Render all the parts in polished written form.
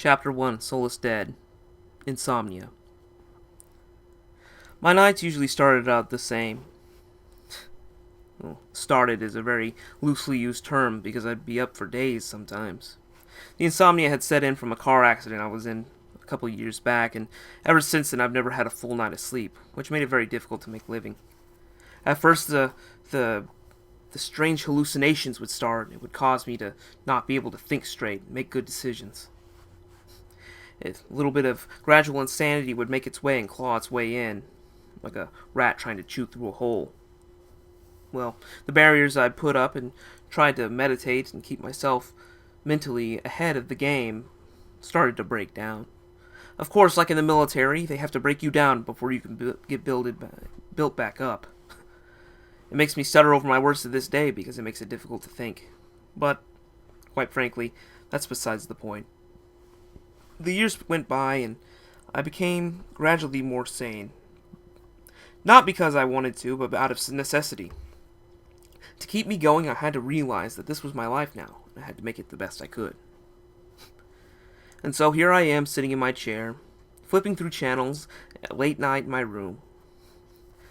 Chapter 1, Soulless Dead. Insomnia. My nights usually started out the same. Well, started is a very loosely used term because I'd be up for days sometimes. The insomnia had set in from a car accident I was in a couple years back, and ever since then I've never had a full night of sleep, which made it very difficult to make living. At first, the strange hallucinations would start. It would cause me to not be able to think straight and make good decisions. A little bit of gradual insanity would make its way and claw its way in, like a rat trying to chew through a hole. Well, the barriers I put up and tried to meditate and keep myself mentally ahead of the game started to break down. Of course, like in the military, they have to break you down before you can get built back up. It makes me stutter over my words to this day because it makes it difficult to think. But, quite frankly, that's besides the point. The years went by and I became gradually more sane. Not because I wanted to, but out of necessity. To keep me going, I had to realize that this was my life now, and I had to make it the best I could. And so here I am sitting in my chair, flipping through channels at late night in my room.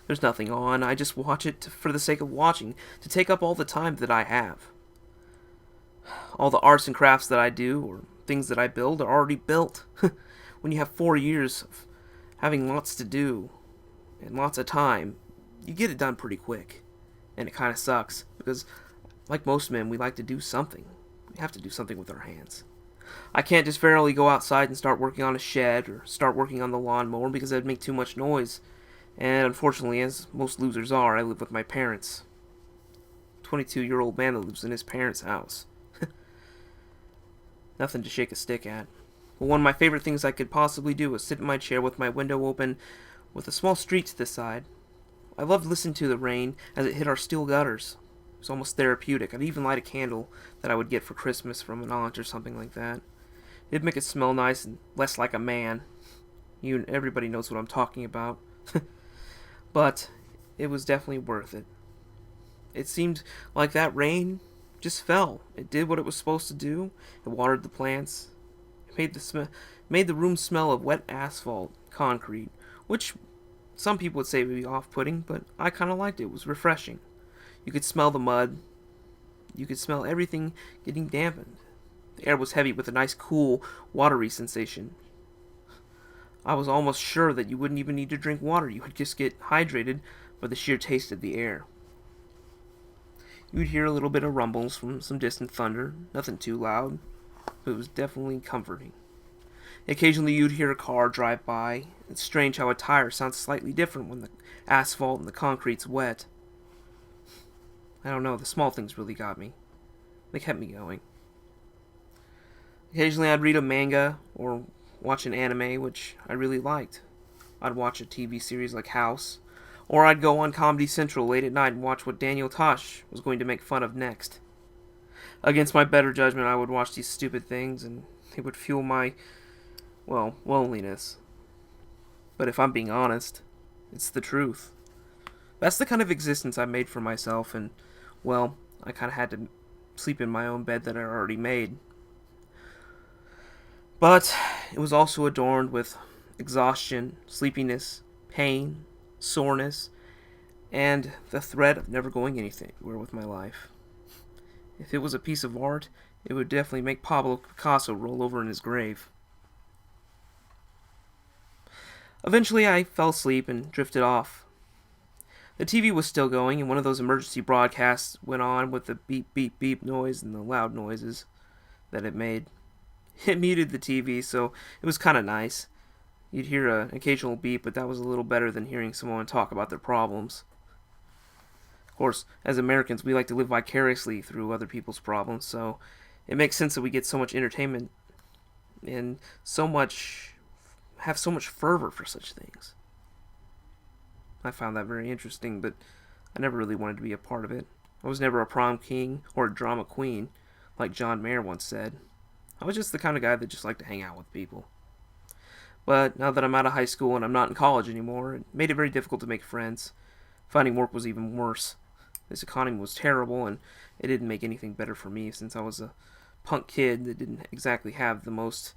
There's nothing on, I just watch it for the sake of watching, to take up all the time that I have. All the arts and crafts that I do, or things that I build, are already built. When you have 4 years of having lots to do, and lots of time, you get it done pretty quick. And it kind of sucks, because like most men, we like to do something. We have to do something with our hands. I can't just verily go outside and start working on a shed, or start working on the lawnmower, because that'd make too much noise. And unfortunately, as most losers are, I live with my parents. 22-year-old man that lives in his parents' house. Nothing to shake a stick at. Well, one of my favorite things I could possibly do was sit in my chair with my window open, with a small street to the side. I loved listening to the rain as it hit our steel gutters. It was almost therapeutic. I'd even light a candle that I would get for Christmas from an aunt or something like that. It'd make it smell nice and less like a man. Everybody knows what I'm talking about. But it was definitely worth it. It seemed like that rain just fell. It did what it was supposed to do. It watered the plants. It made the room smell of wet asphalt, concrete, which some people would say would be off-putting, but I kind of liked it. It was refreshing. You could smell the mud. You could smell everything getting dampened. The air was heavy with a nice, cool, watery sensation. I was almost sure that you wouldn't even need to drink water. You would just get hydrated by the sheer taste of the air. You would hear a little bit of rumbles from some distant thunder. Nothing too loud, but it was definitely comforting. Occasionally you'd hear a car drive by. It's strange how a tire sounds slightly different when the asphalt and the concrete's wet. I don't know, the small things really got me. They kept me going. Occasionally I'd read a manga or watch an anime, which I really liked. I'd watch a TV series like House, or I'd go on Comedy Central late at night and watch what Daniel Tosh was going to make fun of next. Against my better judgment, I would watch these stupid things, and it would fuel my, loneliness. But if I'm being honest, it's the truth. That's the kind of existence I made for myself, and, I kind of had to sleep in my own bed that I already made. But it was also adorned with exhaustion, sleepiness, pain, soreness, and the threat of never going anywhere with my life. If it was a piece of art, it would definitely make Pablo Picasso roll over in his grave. Eventually I fell asleep and drifted off. The TV was still going, and one of those emergency broadcasts went on with the beep beep beep noise and the loud noises that it made. It muted the TV, so it was kind of nice. You'd hear an occasional beep, but that was a little better than hearing someone talk about their problems. Of course, as Americans, we like to live vicariously through other people's problems, so it makes sense that we get so much entertainment and have so much fervor for such things. I found that very interesting, but I never really wanted to be a part of it. I was never a prom king or a drama queen, like John Mayer once said. I was just the kind of guy that just liked to hang out with people. But now that I'm out of high school and I'm not in college anymore, it made it very difficult to make friends. Finding work was even worse. This economy was terrible, and it didn't make anything better for me since I was a punk kid that didn't exactly have the most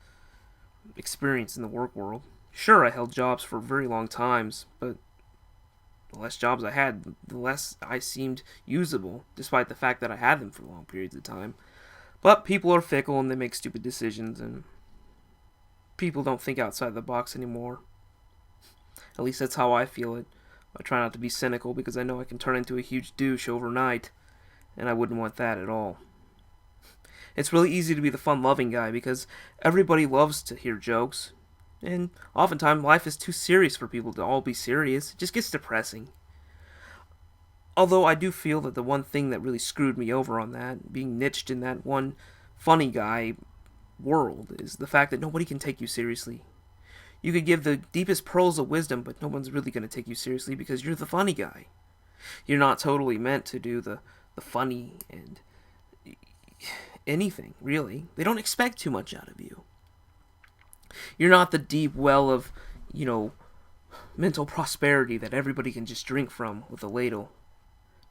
experience in the work world. Sure, I held jobs for very long times, but the less jobs I had, the less I seemed usable, despite the fact that I had them for long periods of time. But people are fickle and they make stupid decisions, and people don't think outside the box anymore. At least that's how I feel it. I try not to be cynical because I know I can turn into a huge douche overnight, and I wouldn't want that at all. It's really easy to be the fun-loving guy because everybody loves to hear jokes, and oftentimes life is too serious for people to all be serious. It just gets depressing. Although I do feel that the one thing that really screwed me over on that, being niched in that one funny guy world, is the fact that nobody can take you seriously. You could give the deepest pearls of wisdom, but no one's really going to take you seriously because you're the funny guy. You're not totally meant to do the funny and anything, really. They don't expect too much out of you. You're not the deep well of, mental prosperity that everybody can just drink from with a ladle.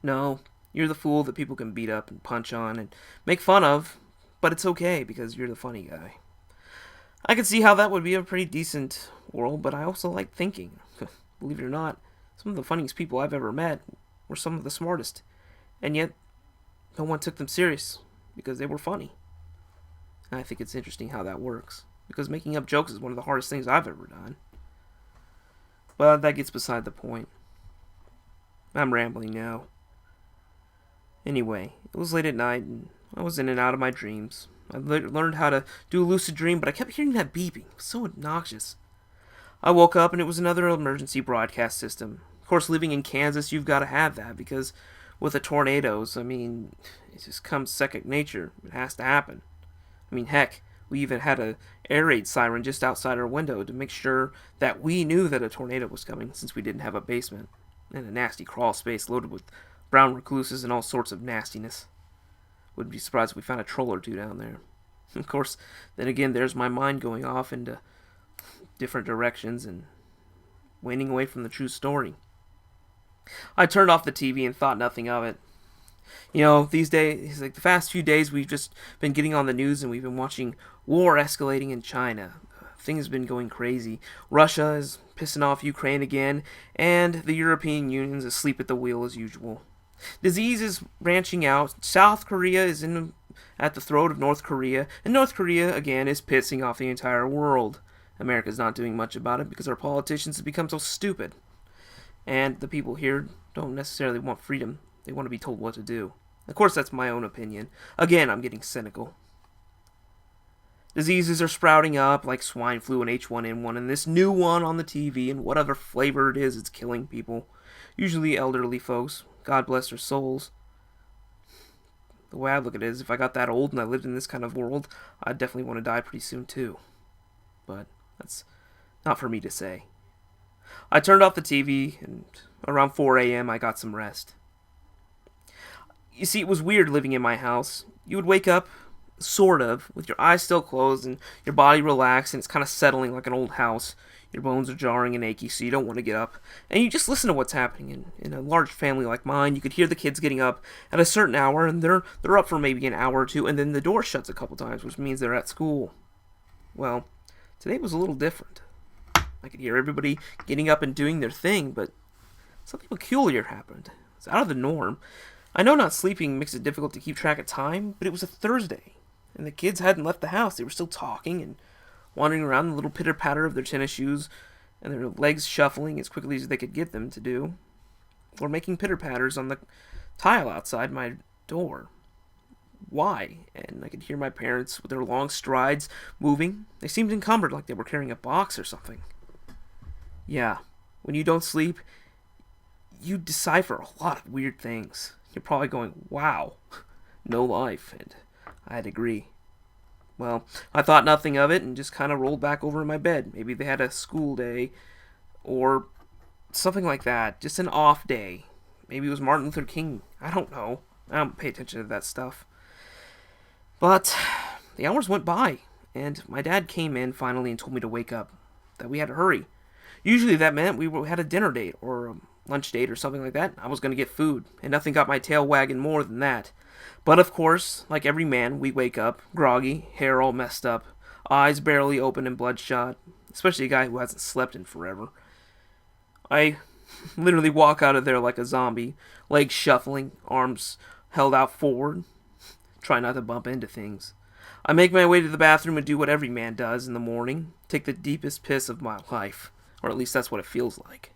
No, you're the fool that people can beat up and punch on and make fun of, but it's okay because you're the funny guy. I could see how that would be a pretty decent world, but I also like thinking. Believe it or not, some of the funniest people I've ever met were some of the smartest, and yet no one took them serious because they were funny. And I think it's interesting how that works, because making up jokes is one of the hardest things I've ever done. But that gets beside the point. I'm rambling now. Anyway, it was late at night, and I was in and out of my dreams. I learned how to do a lucid dream, but I kept hearing that beeping. It was so obnoxious. I woke up, and it was another emergency broadcast system. Of course, living in Kansas, you've got to have that, because with the tornadoes, it just comes second nature. It has to happen. Heck, we even had a air raid siren just outside our window to make sure that we knew that a tornado was coming, since we didn't have a basement and a nasty crawl space loaded with brown recluses and all sorts of nastiness. Wouldn't be surprised if we found a troll or two down there. Of course, then again, there's my mind going off into different directions and waning away from the true story. I turned off the TV and thought nothing of it. These days, like the past few days, we've just been getting on the news and we've been watching war escalating in China. Things have been going crazy. Russia is pissing off Ukraine again, and the European Union's asleep at the wheel as usual. Disease is branching out. South Korea is at the throat of North Korea, and North Korea, again, is pissing off the entire world. America's not doing much about it because our politicians have become so stupid. And the people here don't necessarily want freedom. They want to be told what to do. Of course, that's my own opinion. Again, I'm getting cynical. Diseases are sprouting up like swine flu and H1N1 and this new one on the TV, and whatever flavor it is, it's killing people. Usually elderly folks. God bless their souls. The way I look at it is, if I got that old and I lived in this kind of world, I'd definitely want to die pretty soon too. But that's not for me to say. I turned off the TV, and around 4 a.m. I got some rest. You see, it was weird living in my house. You would wake up, sort of, with your eyes still closed and your body relaxed, and it's kind of settling like an old house. Your bones are jarring and achy, so you don't want to get up. And you just listen to what's happening. In a large family like mine, you could hear the kids getting up at a certain hour, and they're up for maybe an hour or two, and then the door shuts a couple times, which means they're at school. Well, today was a little different. I could hear everybody getting up and doing their thing, but something peculiar happened. It's out of the norm. I know not sleeping makes it difficult to keep track of time, but it was a Thursday, and the kids hadn't left the house. They were still talking and wandering around the little pitter-patter of their tennis shoes, and their legs shuffling as quickly as they could get them to do, or making pitter-patters on the tile outside my door. Why? And I could hear my parents, with their long strides, moving. They seemed encumbered, like they were carrying a box or something. Yeah, when you don't sleep, you decipher a lot of weird things. You're probably going, wow, no life, and I'd agree. Well, I thought nothing of it and just kind of rolled back over in my bed. Maybe they had a school day or something like that, just an off day. Maybe it was Martin Luther King. I don't know. I don't pay attention to that stuff. But the hours went by, and my dad came in finally and told me to wake up, that we had to hurry. Usually that meant we had a dinner date or a lunch date or something like that. I was going to get food, and nothing got my tail wagging more than that. But of course, like every man, we wake up, groggy, hair all messed up. eyes barely open and bloodshot, especially a guy who hasn't slept in forever. I literally walk out of there like a zombie, legs shuffling, arms held out forward, try not to bump into things. I make my way to the bathroom and do what every man does in the morning, take the deepest piss of my life, or at least that's what it feels like.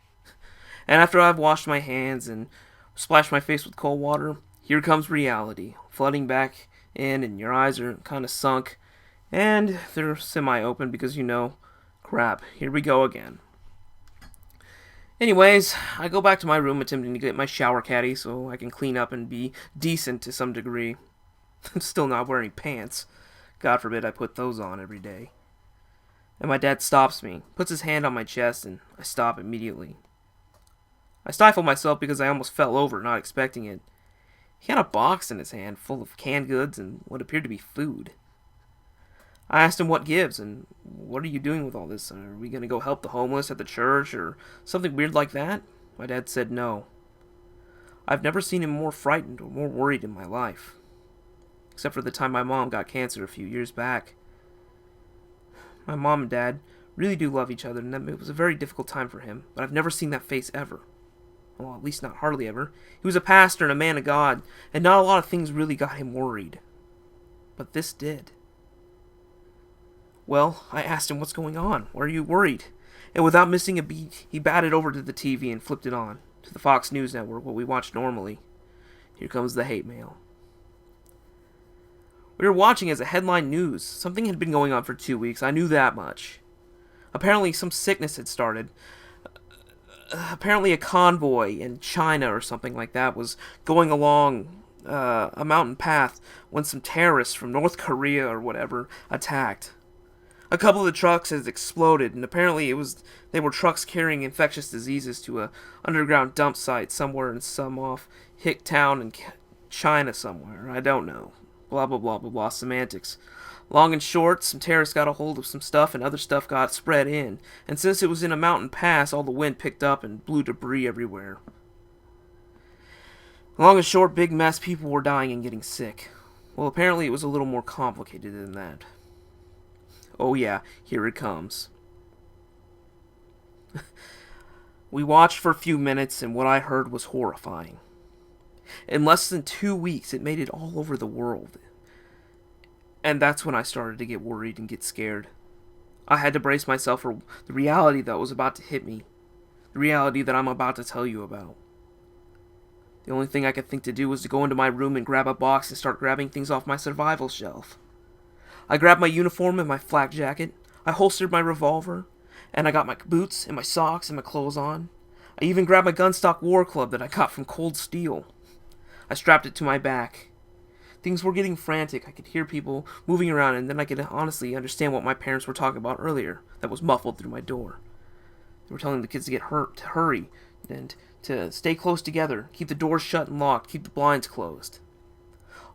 And after I've washed my hands and splashed my face with cold water, here comes reality, flooding back in, and your eyes are kind of sunk, and they're semi-open because crap, here we go again. Anyways, I go back to my room attempting to get my shower caddy so I can clean up and be decent to some degree. I'm still not wearing pants. God forbid I put those on every day. And my dad stops me, puts his hand on my chest, and I stop immediately. I stifle myself because I almost fell over, not expecting it. He had a box in his hand full of canned goods and what appeared to be food. I asked him what gives, and what are you doing with all this? Are we going to go help the homeless at the church, or something weird like that? My dad said no. I've never seen him more frightened or more worried in my life. Except for the time my mom got cancer a few years back. My mom and dad really do love each other, and it was a very difficult time for him, but I've never seen that face ever. Well, at least not hardly ever. He was a pastor and a man of God, and not a lot of things really got him worried. But this did. Well, I asked him, what's going on? Why are you worried? And without missing a beat, he batted over to the TV and flipped it on, to the Fox News network, what we watch normally. Here comes the hate mail. We were watching as a headline news. Something had been going on for 2 weeks, I knew that much. Apparently some sickness had started. Apparently a convoy in China or something like that was going along a mountain path when some terrorists from North Korea or whatever attacked. A couple of the trucks had exploded, and apparently they were trucks carrying infectious diseases to a underground dump site somewhere in some off hick town in China somewhere. I don't know. Blah blah blah blah blah semantics. Long and short, some terrorists got a hold of some stuff and other stuff got spread in, and since it was in a mountain pass, all the wind picked up and blew debris everywhere. Long and short, big mess, people were dying and getting sick. Well, apparently it was a little more complicated than that. Oh yeah, here it comes. We watched for a few minutes, and what I heard was horrifying. In less than 2 weeks, it made it all over the world. And that's when I started to get worried and get scared. I had to brace myself for the reality that was about to hit me. The reality that I'm about to tell you about. The only thing I could think to do was to go into my room and grab a box and start grabbing things off my survival shelf. I grabbed my uniform and my flak jacket, I holstered my revolver, and I got my boots and my socks and my clothes on. I even grabbed my gunstock war club that I got from Cold Steel. I strapped it to my back. Things were getting frantic. I could hear people moving around, and then I could honestly understand what my parents were talking about earlier that was muffled through my door. They were telling the kids to get hurt, to hurry, and to stay close together, keep the doors shut and locked, keep the blinds closed.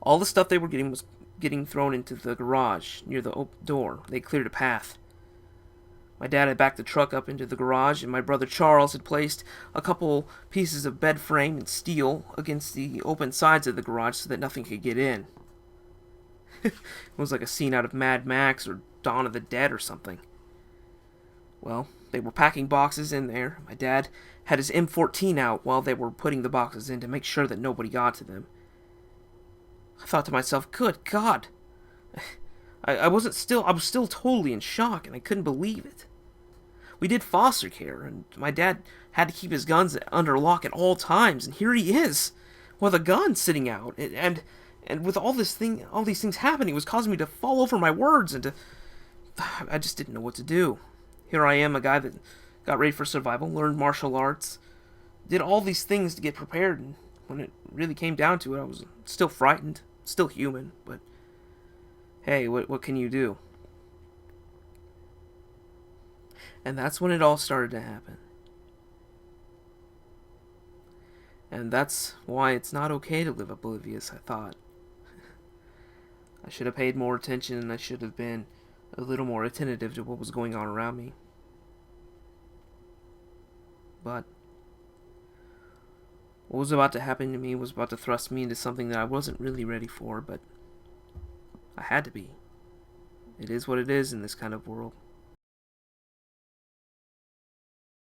All the stuff they were getting was getting thrown into the garage near the door. They cleared a path. My dad had backed the truck up into the garage, and my brother Charles had placed a couple pieces of bed frame and steel against the open sides of the garage so that nothing could get in. It was like a scene out of Mad Max or Dawn of the Dead or something. Well, they were packing boxes in there. My dad had his M14 out while they were putting the boxes in to make sure that nobody got to them. I thought to myself, good God. I was still totally in shock, and I couldn't believe it. We did foster care, and my dad had to keep his guns under lock at all times, and here he is, with a gun sitting out, and with all these things happening, it was causing me to fall over my words, and I just didn't know what to do. Here I am, a guy that got ready for survival, learned martial arts, did all these things to get prepared, and when it really came down to it, I was still frightened, still human, but hey, what can you do? And that's when it all started to happen. And that's why it's not okay to live oblivious, I thought. I should have paid more attention, and I should have been a little more attentive to what was going on around me. But what was about to happen to me was about to thrust me into something that I wasn't really ready for, but I had to be. It is what it is in this kind of world.